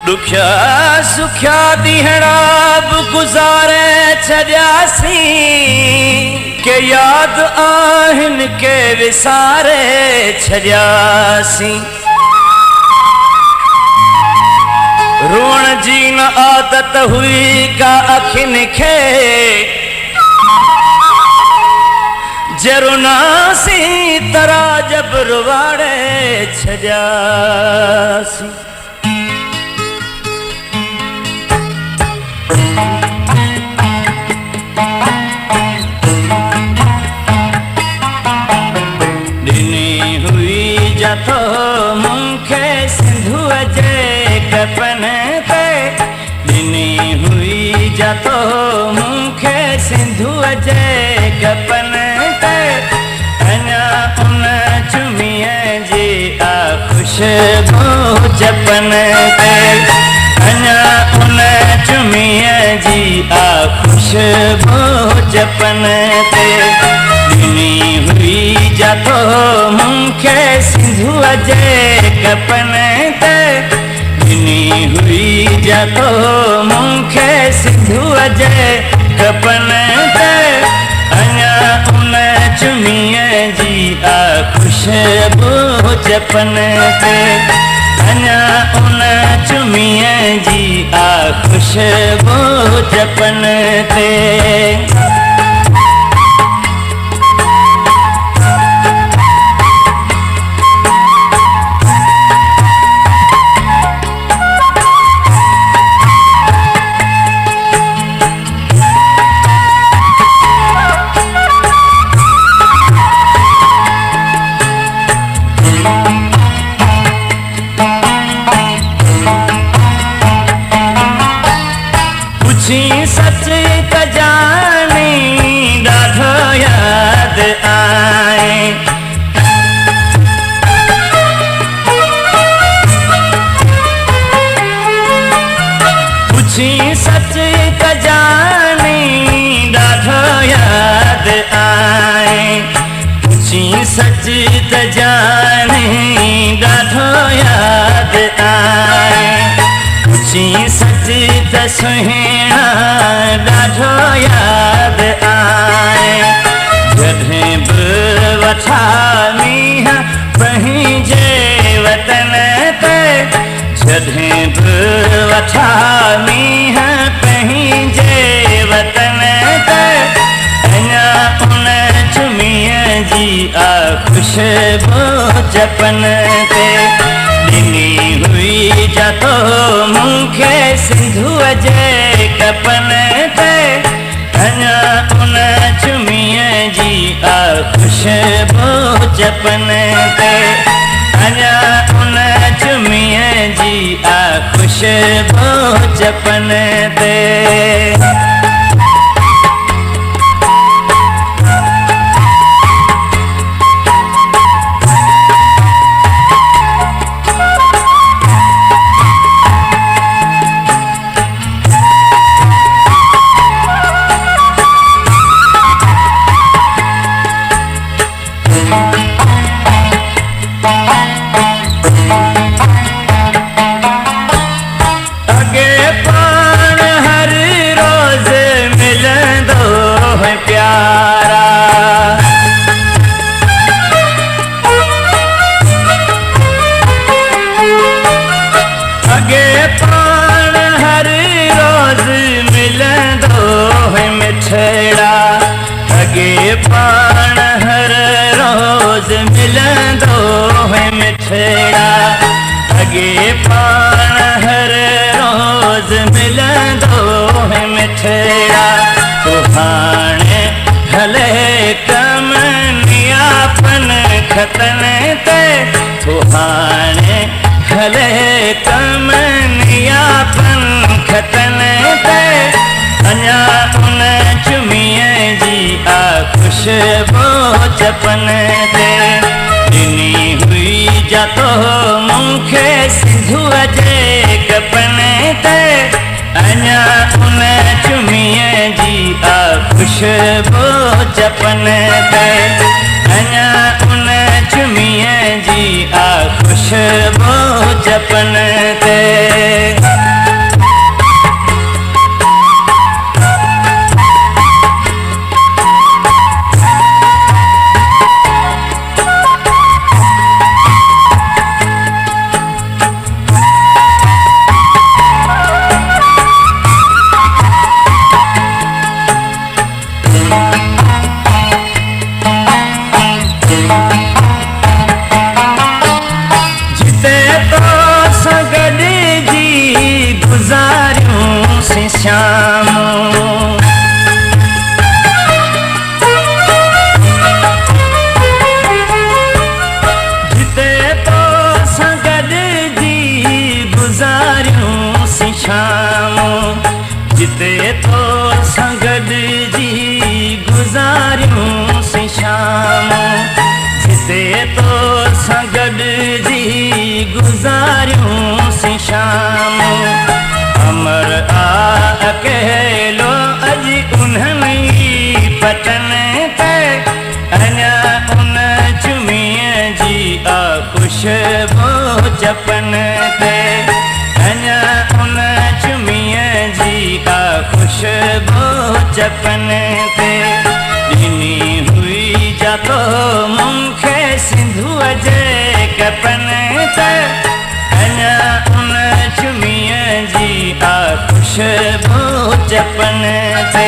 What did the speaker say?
दुखिया सुखिया दीहड़ा गुजारे छजासी के याद आहिन के विसारे छजासी। रोण जी न आदत हुई का अखिन खे जरुनासी तरा जब रुवाड़े छजासी। दिनी हुई जतो मुखे सिंधु जे कपन ते दिनी हुई जतो मुखे सिंधु जे कपन ते अञा उन चुमिए जी आ खुशबू जपन ते अञा उन चुमिए जी आ खुशबू जपन ते दिनी हुई जतो मुखे सिंधु जे कपन ते दिनी हुई जतो मुखे सिंधु जे कपन ते अञा उन चुमिए जी आ खुशबू जपन ते अञा उन चुमिए जी आ खुशबू जपन ते। सच त जानी ॾाढो याद आए पुछी सच त जानी ॾाढो याद आए पुछी सच त जानी ॾाढो याद आए पुछी सच त सुहिणा ॾाढो याद आए जॾहिं बि वठा मींहं पंहिंजे वतन ते जॾहिं बि वठा मींहं पंहिंजे वतन ते अञा उन चुमिए जी आ खुशबू जपन ते दिनी हुई जतो मुखे सिंधु जे कपन ते अञा उन चुमिए जी आ खुशबू जपन ते अञा उन चुमिए जी आ खुशबू जपन ते। अगे पाण हर रोज मिलंदो है मिठड़ा अगे पाण हर रोज मिलंदो है मिठड़ा सुहाने हले कम नियापन खतन ते सुहाने हले कम नियापन खतन ते अञा उन चुमिए जी आ खुशबू जपन ते दिनी हुई जतो मुखे सिंधु जे कपन ते अञा उन चुमिए जी आ खुशबू जपन ते अञा उन चुमिए जी आ खुशबू जपन ते। से श्याम। जिते तो संगद जी गुजारियूं सी शाम, जिते तो संगद जी गुजारियूं सी शाम, जिते तो संगद जी गुजारियूं सी शाम। अमर अकेलो अजी उन्हनि पटन ते, अञा उन चुमीअ जी खुशबू चपन ते, अञा उन चुमीअ जी खुशबू चपन ते। ॾिनी हुई जातो मूंखे सिंधुअ जे कपन ते, अञा उन चुमीअ जी खुशबू चपन ते।